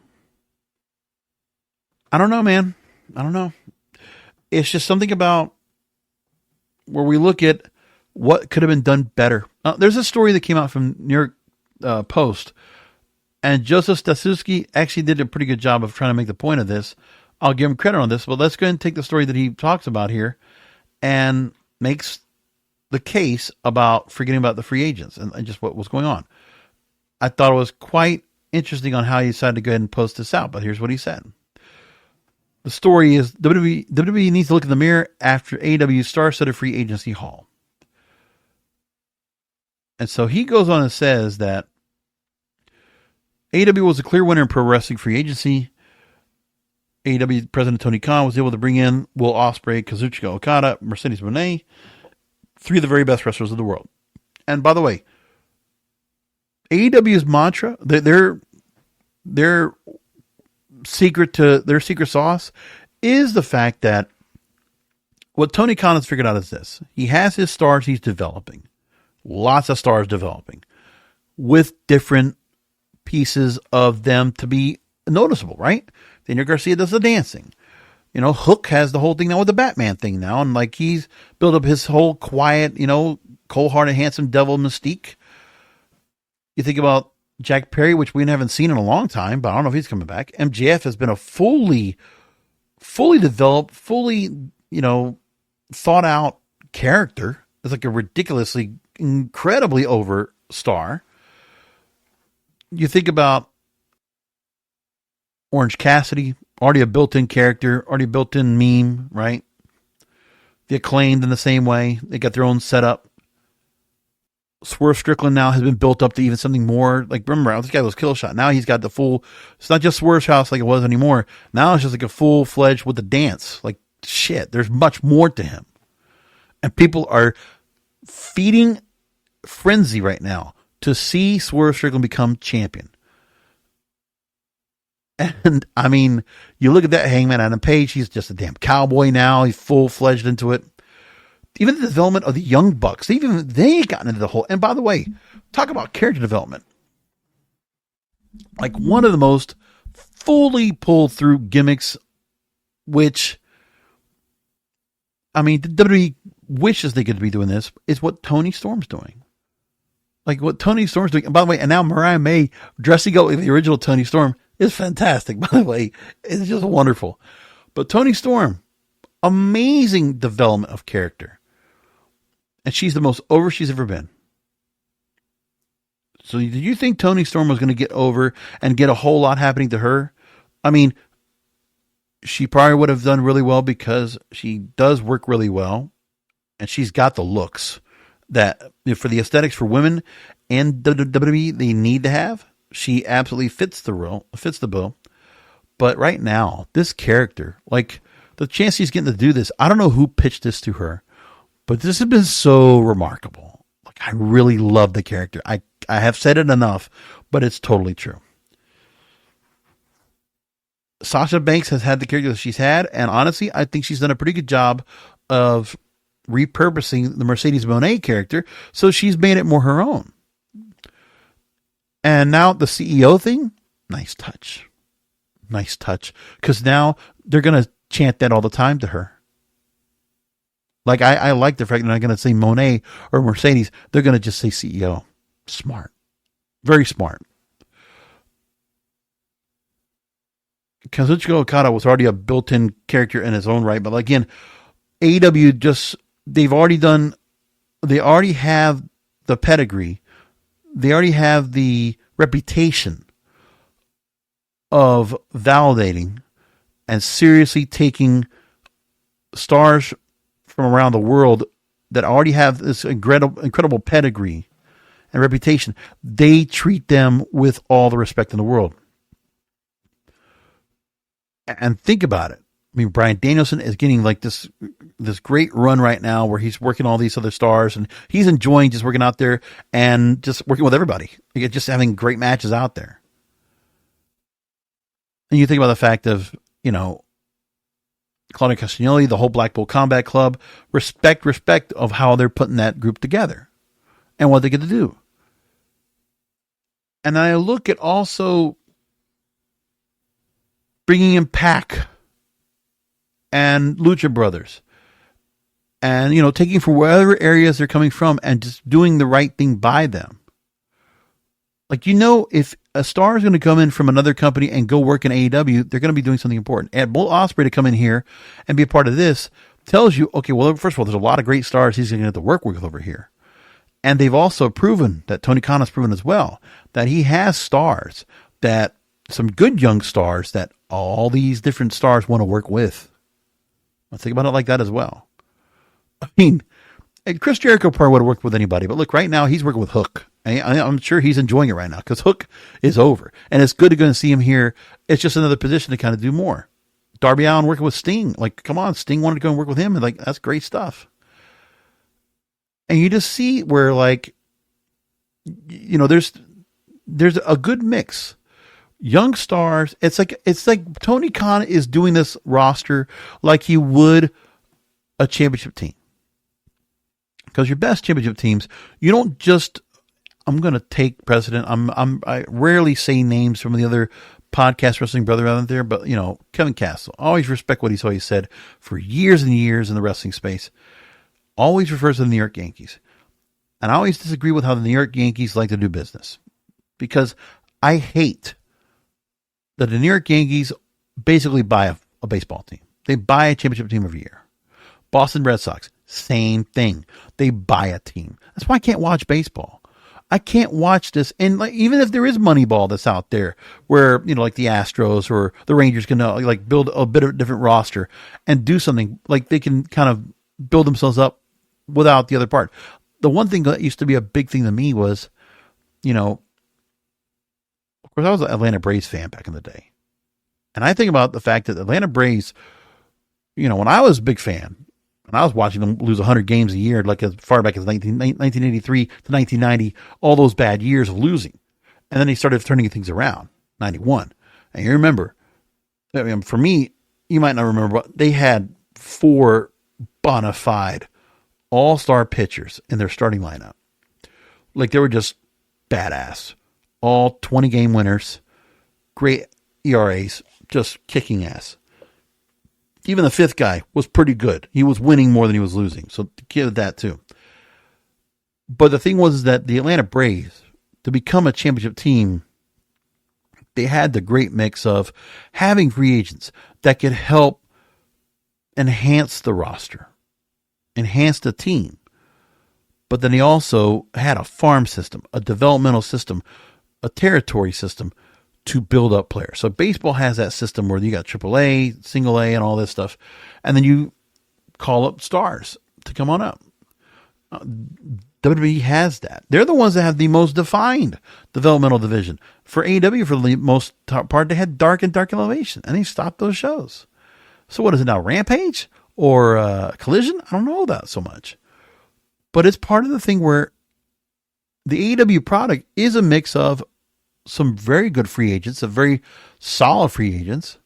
I don't know, man. I don't know. It's just something about where we look at what could have been done better. There's a story that came out from New York Post, and Joseph Stasuski actually did a pretty good job of trying to make the point of this. I'll give him credit on this, but let's go ahead and take the story that he talks about here and makes the case about forgetting about the free agents and just what was going on. I thought it was quite interesting on how he decided to go ahead and post this out, but here's what he said. The story is WWE needs to look in the mirror after AEW's star-studded free agency haul. And so he goes on and says that AEW was a clear winner in pro wrestling free agency. AEW President Tony Khan was able to bring in Will Ospreay, Kazuchika Okada, Mercedes Mone, three of the very best wrestlers of the world. And by the way, AEW's mantra, their secret sauce is the fact that what Tony Khan has figured out is this. He has his stars he's developing. Lots of stars developing with different pieces of them to be noticeable, right? Daniel Garcia does the dancing. Hook has the whole thing now with the Batman thing now. And like he's built up his whole quiet, cold-hearted, handsome devil mystique. You think about Jack Perry, which we haven't seen in a long time, but I don't know if he's coming back. MJF has been a fully developed, thought out character. It's like a ridiculously, incredibly over star. You think about Orange Cassidy, already a built-in character, already a built-in meme, right? The Acclaimed in the same way. They got their own setup. Swerve Strickland now has been built up to even something more. Like, remember, this guy was Killshot. Now he's got the full, it's not just Swerve's house like it was anymore. Now it's just like a full-fledged with the dance. Like, shit, there's much more to him. And people are feeding frenzy right now to see Swerve Strickland become champion. And, I mean, you look at that Hangman Adam Page, he's just a damn cowboy now. He's full-fledged into it. Even the development of the Young Bucks, they gotten into the whole, and by the way, talk about character development. Like one of the most fully pulled through gimmicks, which, I mean, the WWE wishes they could be doing this, is what Toni Storm's doing. Like what Toni Storm's doing. And by the way, and now Mariah May dressing up like the original Toni Storm is fantastic, by the way. It's just wonderful. But Toni Storm, amazing development of character. And she's the most over she's ever been. So did you think Toni Storm was going to get over and get a whole lot happening to her? I mean, she probably would have done really well because she does work really well. And she's got the looks that for the aesthetics for women and WWE they need to have. She absolutely fits the bill. But right now, this character, like the chance she's getting to do this, I don't know who pitched this to her. But this has been so remarkable. Like I really love the character. I have said it enough, but it's totally true. Sasha Banks has had the character that she's had, and honestly, I think she's done a pretty good job of repurposing the Mercedes Mone character, so she's made it more her own. And now the CEO thing, nice touch. Because now they're going to chant that all the time to her. Like, I like the fact they're not going to say Monet or Mercedes. They're going to just say CEO. Smart. Very smart. Kazuchika Okada was already a built-in character in his own right. But again, AEW they already have the pedigree. They already have the reputation of validating and seriously taking stars from around the world that already have this incredible pedigree and reputation. They treat them with all the respect in the world. And think about it. I mean, Bryan Danielson is getting like this great run right now where he's working all these other stars and he's enjoying just working out there and just working with everybody. Like, just having great matches out there. And you think about the fact of, Claudio Castagnoli, the whole Blackpool Combat Club, respect of how they're putting that group together and what they get to do. And I look at also bringing in Pac and Lucha Brothers and, taking from wherever areas they're coming from and just doing the right thing by them. Like, if a star is going to come in from another company and go work in AEW, they're going to be doing something important. And Will Ospreay to come in here and be a part of this tells you, okay, well, first of all, there's a lot of great stars he's going to have to work with over here. And they've also proven that Tony Khan has proven as well that he has stars, that some good young stars that all these different stars want to work with. Let's think about it like that as well. I mean, and Chris Jericho probably would have worked with anybody, but look, right now he's working with Hook. I'm sure he's enjoying it right now because Hook is over. And it's good to go and see him here. It's just another position to kind of do more. Darby Allin working with Sting. Like, come on, Sting wanted to go and work with him. And like, that's great stuff. And you just see where there's a good mix. Young stars. It's like Tony Khan is doing this roster like he would a championship team. Because your best championship teams, you don't just, I'm going to take precedent. I rarely say names from the other podcast wrestling brother out there, but Kevin Castle, always respect what he's always said for years and years in the wrestling space. Always refers to the New York Yankees. And I always disagree with how the New York Yankees like to do business. because I hate that the New York Yankees basically buy a baseball team. They buy a championship team every year. Boston Red Sox, same thing. They buy a team. That's why I can't watch baseball. I can't watch this. And like, even if there is Moneyball that's out there where, like the Astros or the Rangers can like build a bit of a different roster and do something, like they can kind of build themselves up without the other part. The one thing that used to be a big thing to me was, of course, I was an Atlanta Braves fan back in the day. And I think about the fact that Atlanta Braves, when I was a big fan, and I was watching them lose 100 games a year, like as far back as 1983 to 1990, all those bad years of losing. And then they started turning things around, 91. And you remember, for me, you might not remember, but they had 4 bona fide all-star pitchers in their starting lineup. Like, they were just badass. All 20-game winners, great ERAs, just kicking ass. Even the 5th guy was pretty good. He was winning more than he was losing. So give that too. But the thing was that the Atlanta Braves, to become a championship team, they had the great mix of having free agents that could help enhance the roster, enhance the team. But then they also had a farm system, a developmental system, a territory system to build up players. So baseball has that system where you got AAA, single A, and all this stuff. And then you call up stars to come on up. WWE has that. They're the ones that have the most defined developmental division. For AEW, for the most part, they had Dark and Dark Elevation, and they stopped those shows. So what is it now, Rampage or Collision? I don't know that so much. But it's part of the thing where the AEW product is a mix of some very good free agents, some very solid free agents.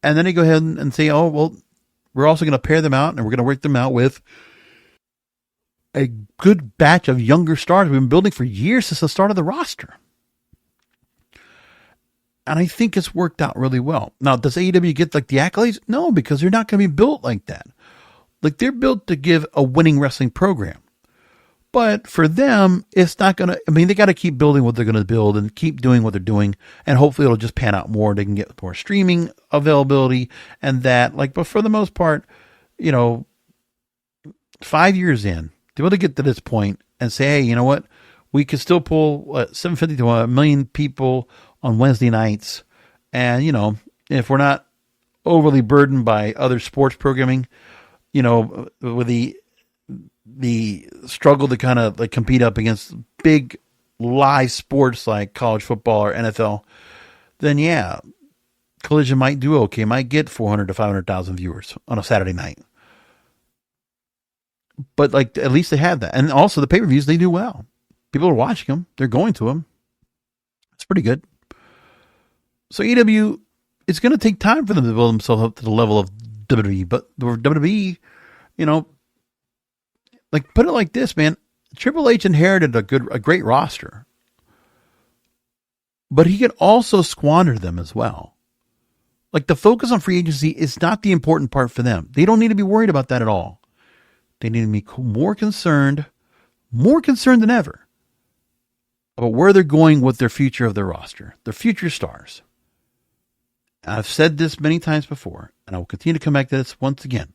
And then they go ahead and say, oh, well, we're also going to pair them out and we're going to work them out with a good batch of younger stars we've been building for years since the start of the roster. And I think it's worked out really well. Now, does AEW get like the accolades? No, because they're not going to be built like that. Like, they're built to give a winning wrestling program. But for them, it's not going to, they got to keep building what they're going to build and keep doing what they're doing. And hopefully it'll just pan out more. They can get more streaming availability and that. But for the most part, 5 years in, to be able to get to this point and say, hey, you know what? We could still pull 750 to 1 million people on Wednesday nights. And, if we're not overly burdened by other sports programming, with the struggle to kind of like compete up against big live sports like college football or NFL, then yeah, Collision might do okay. Might get 400 to 500,000 viewers on a Saturday night. But at least they have that. And also the pay-per-views, they do well. People are watching them. They're going to them. It's pretty good. So AEW, it's going to take time for them to build themselves up to the level of WWE. But for WWE, put it like this, man. Triple H inherited a great roster, but he could also squander them as well. The focus on free agency is not the important part for them. They don't need to be worried about that at all. They need to be more concerned than ever about where they're going with their future of their roster, their future stars. I've said this many times before, and I will continue to come back to this once again.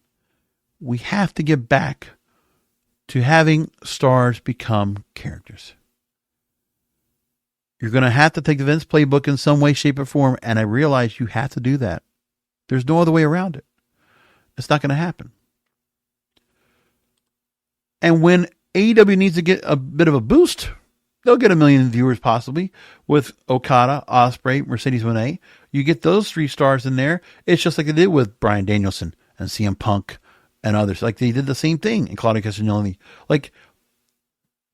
We have to get back to having stars become characters. You're going to have to take the Vince playbook in some way, shape, or form, and I realize you have to do that. There's no other way around it. It's not going to happen. And when AEW needs to get a bit of a boost, they'll get 1 million viewers possibly with Okada, Ospreay, Mercedes Mone. You get those 3 stars in there. It's just like they did with Bryan Danielson and CM Punk and others. They did the same thing in Claudio Castagnoli.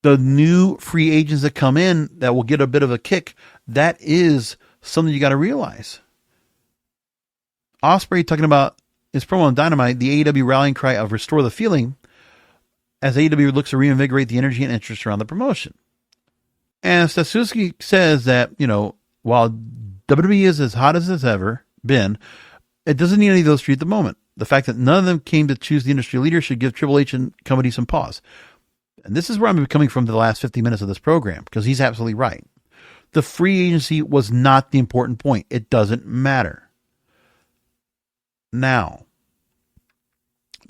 The new free agents that come in that will get a bit of a kick, that is something you got to realize. Ospreay talking about his promo on Dynamite, the AEW rallying cry of restore the feeling, as AEW looks to reinvigorate the energy and interest around the promotion. And Stasuski says that, while WWE is as hot as it's ever been, it doesn't need any of those 3 at the moment. The fact that none of them came to choose the industry leader should give Triple H and company some pause. and this is where I'm coming from the last 50 minutes of this program, because he's absolutely right. The free agency was not the important point. It doesn't matter. Now,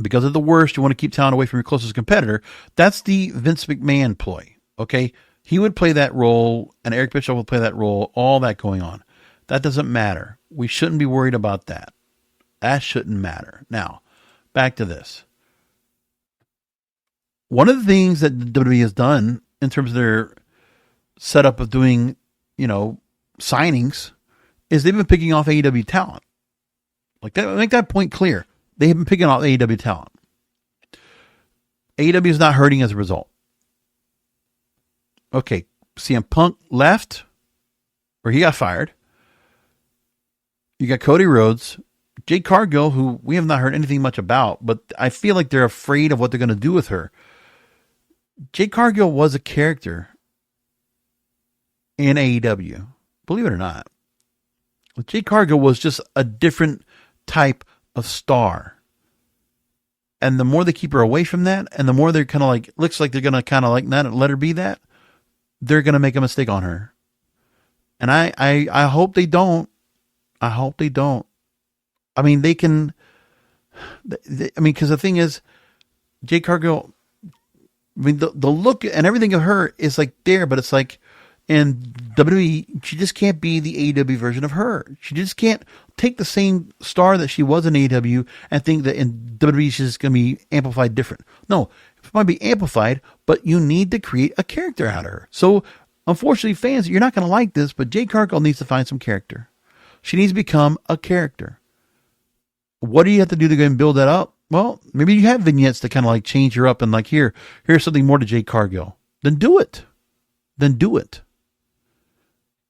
because of the worst, you want to keep talent away from your closest competitor. That's the Vince McMahon ploy. Okay. He would play that role, and Eric Bischoff would play that role, all that going on. That doesn't matter. We shouldn't be worried about that. That shouldn't matter. Now, back to this. One of the things that WWE has done in terms of their setup of doing, signings, is they've been picking off AEW talent. Like that, make that point clear. They have been picking off AEW talent. AEW is not hurting as a result. Okay, CM Punk left, or he got fired. You got Cody Rhodes, Jade Cargill, who we have not heard anything much about, but I feel like they're afraid of what they're going to do with her. Jade Cargill was a character in AEW, believe it or not. Jade Cargill was just a different type of star. And the more they keep her away from that, and the more they're kind of like, looks like they're going to kind of like not let her be that, they're going to make a mistake on her. And I hope they don't. I hope they don't. I mean, they can, because the thing is, Jade Cargill, I mean, the look and everything of her is like there, but it's like in WWE, she just can't be the AEW version of her. She just can't take the same star that she was in AEW and think that in WWE she's just going to be amplified different. No, it might be amplified, but you need to create a character out of her. So, unfortunately, fans, you're not going to like this, but Jade Cargill needs to find some character. She needs to become a character. What do you have to do to go and build that up? Well, maybe you have vignettes to kind of like change her up and like, here's something more to Jade Cargill. Then do it.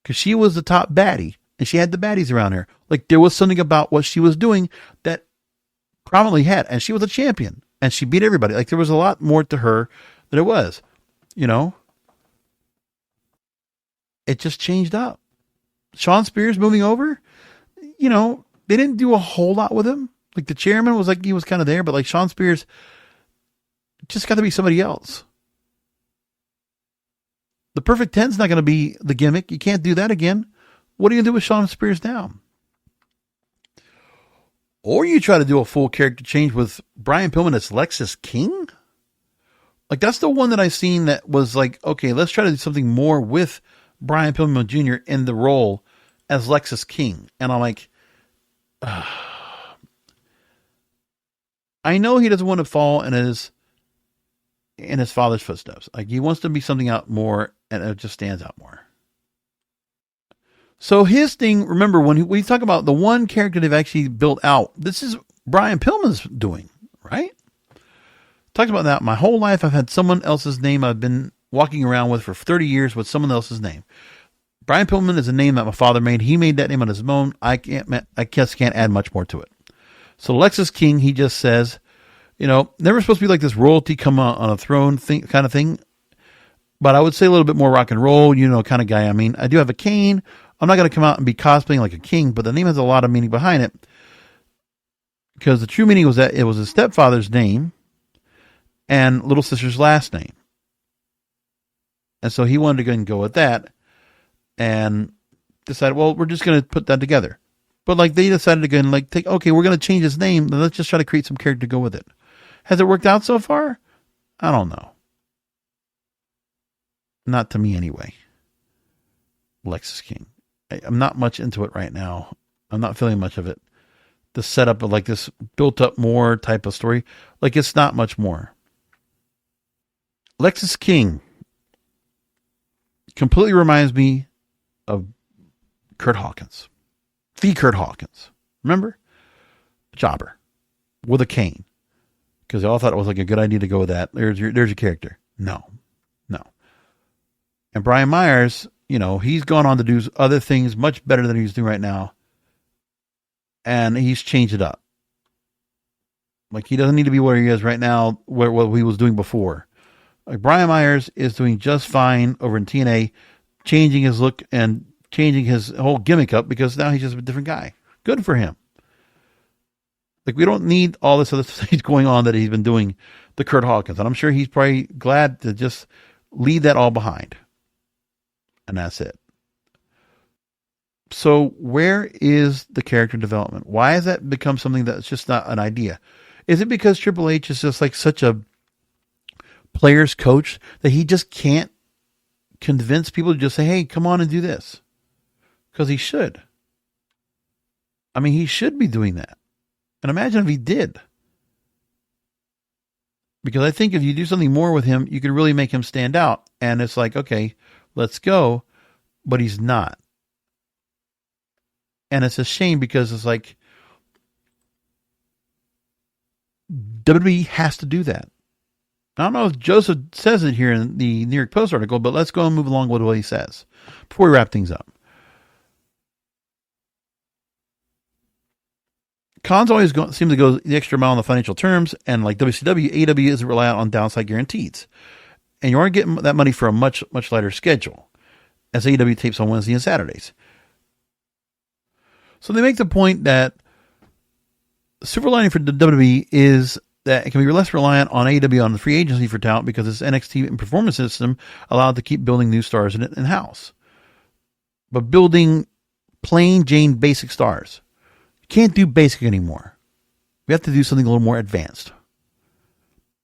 Because she was the top baddie, and she had the baddies around her. Like, there was something about what she was doing that prominently had, and she was a champion, and she beat everybody. Like, there was a lot more to her than it was, It just changed up. Shawn Spears moving over, they didn't do a whole lot with him. Like, the chairman was like, he was kind of there, but like Shawn Spears just got to be somebody else. The perfect 10's not going to be the gimmick. You can't do that again. What are you going to do with Shawn Spears now? Or you try to do a full character change with Brian Pillman as Lexus King? Like, that's the one that I've seen that was like, okay, let's try to do something more with Brian Pillman Jr. in the role as Lexus King. And I'm like, I know he doesn't want to fall in his father's footsteps. Like, he wants to be something out more, and it just stands out more. So his thing, remember, when we talk about the one character they've actually built out, this is Brian Pillman's doing, right? Talked about that. My whole life, I've had someone else's name I've been walking around with for 30 years with someone else's name. Brian Pillman is a name that my father made. He made that name on his own. I guess can't add much more to it. So Lexus King, he just says, never supposed to be like this royalty come on a throne thing, kind of thing. But I would say a little bit more rock and roll, kind of guy. I mean, I do have a cane. I'm not going to come out and be cosplaying like a king, but the name has a lot of meaning behind it. Because the true meaning was that it was his stepfather's name and little sister's last name. And so he wanted to go and go with that and decided, well, we're just going to put that together. But like they decided to go and like okay, we're going to change his name. Then let's just try to create some character to go with it. Has it worked out so far? I don't know. Not to me anyway. Lexus King. I'm not much into it right now. I'm not feeling much of it. The setup of like this built up more type of story. Like it's not much more. Lexus King completely reminds me of Kurt Hawkins. The Kurt Hawkins. Remember? Jobber. With a cane. Because they all thought it was like a good idea to go with that. There's your character. No. And Brian Myers, he's gone on to do other things much better than he's doing right now. And he's changed it up. Like he doesn't need to be where he is right now, what he was doing before. Like Brian Myers is doing just fine over in TNA, changing his look and changing his whole gimmick up because now he's just a different guy. Good for him. Like, we don't need all this other stuff going on that he's been doing to Kurt Hawkins. And I'm sure he's probably glad to just leave that all behind. And that's it. So where is the character development? Why has that become something that's just not an idea? Is it because Triple H is just like such a player's coach that he just can't convince people to just say, hey, come on and do this? Because he should. I mean, he should be doing that. And imagine if he did. Because I think if you do something more with him, you could really make him stand out. And it's like, okay, let's go. But he's not. And it's a shame because it's like WWE has to do that. I don't know if Joseph says it here in the New York Post article, but let's go and move along with what he says before we wrap things up. Cons always seem to go the extra mile on the financial terms, and like WCW, AEW isn't reliant on downside guarantees. And you aren't getting that money for a much, much lighter schedule, as AEW tapes on Wednesday and Saturdays. So they make the point that the silver lining for the WWE is that it can be less reliant on AEW on the free agency for talent because its NXT and performance system allowed to keep building new stars in-house. But building plain Jane basic stars, you can't do basic anymore. We have to do something a little more advanced.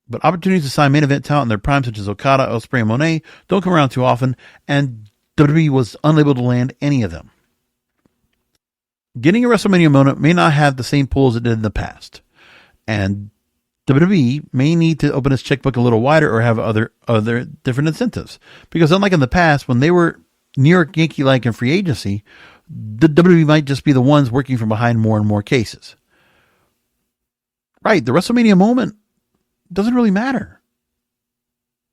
But opportunities to sign main event talent in their prime, such as Okada, Ospreay, and Mone, don't come around too often, and WWE was unable to land any of them. Getting a WrestleMania moment may not have the same pull as it did in the past. And WWE may need to open its checkbook a little wider or have other different incentives. Because unlike in the past, when they were New York Yankee-like in free agency, the WWE might just be the ones working from behind more and more cases. Right, the WrestleMania moment doesn't really matter.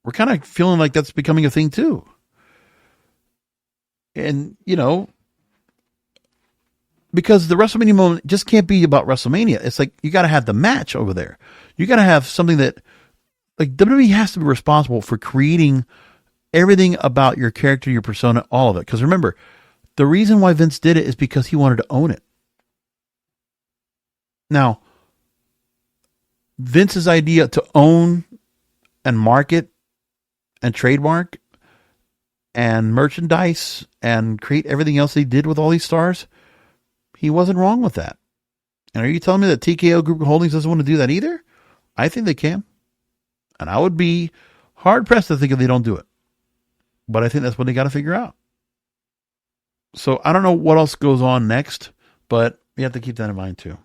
We're kind of feeling like that's becoming a thing too. And, you know, because the WrestleMania moment just can't be about WrestleMania. It's like, you got to have the match over there. You got to have something that, like, WWE has to be responsible for creating everything about your character, your persona, all of it. Because remember, the reason why Vince did it is because he wanted to own it. Now, Vince's idea to own and market and trademark and merchandise and create everything else he did with all these stars, he wasn't wrong with that. And are you telling me that TKO Group Holdings doesn't want to do that either? I think they can. And I would be hard-pressed to think if they don't do it. But I think that's what they got to figure out. So I don't know what else goes on next, but you have to keep that in mind too.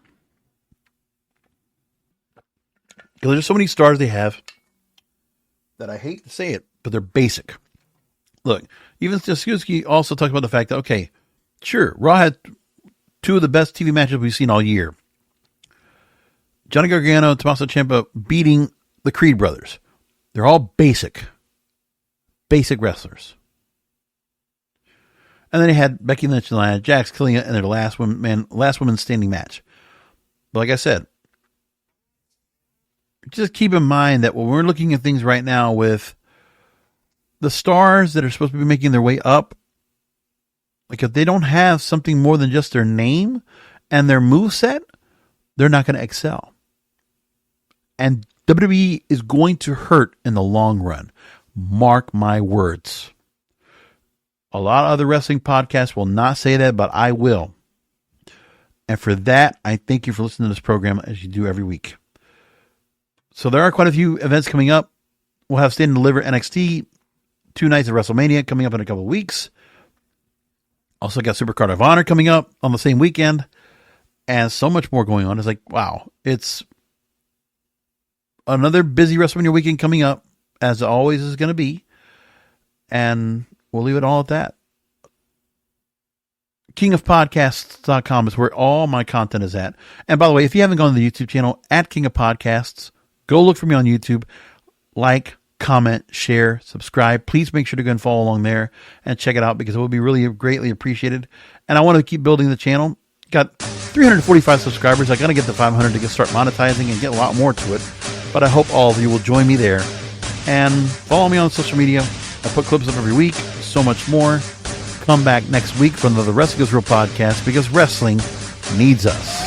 Because there's so many stars they have that I hate to say it, but they're basic. Look, even Suzuki also talked about the fact that, okay, sure, Raw had two of the best TV matches we've seen all year. Johnny Gargano and Tommaso Ciampa beating the Creed brothers. They're all basic wrestlers. And then they had Becky Lynch and Nia Jax killing it in their last woman standing match. But like I said, just keep in mind that when we're looking at things right now with the stars that are supposed to be making their way up, like if they don't have something more than just their name and their moveset, they're not going to excel. And WWE is going to hurt in the long run. Mark my words. A lot of other wrestling podcasts will not say that, but I will. And for that, I thank you for listening to this program as you do every week. So there are quite a few events coming up. We'll have Stand and Deliver NXT, 2 nights of WrestleMania coming up in a couple of weeks. Also got Supercard of Honor coming up on the same weekend. And so much more going on. It's like, wow. It's another busy WrestleMania weekend coming up, as always is going to be. And we'll leave it all at that. KingofPodcasts.com is where all my content is at. And by the way, if you haven't gone to the YouTube channel at King of Podcasts, go look for me on YouTube. Like, comment, share, subscribe. Please make sure to go and follow along there and check it out because it will be really greatly appreciated. And I want to keep building the channel. Got 345 subscribers. I got to get to 500 to start monetizing and get a lot more to it. But I hope all of you will join me there. And follow me on social media. I put clips up every week. So much more. Come back next week for another Wrestling is Real podcast because wrestling needs us.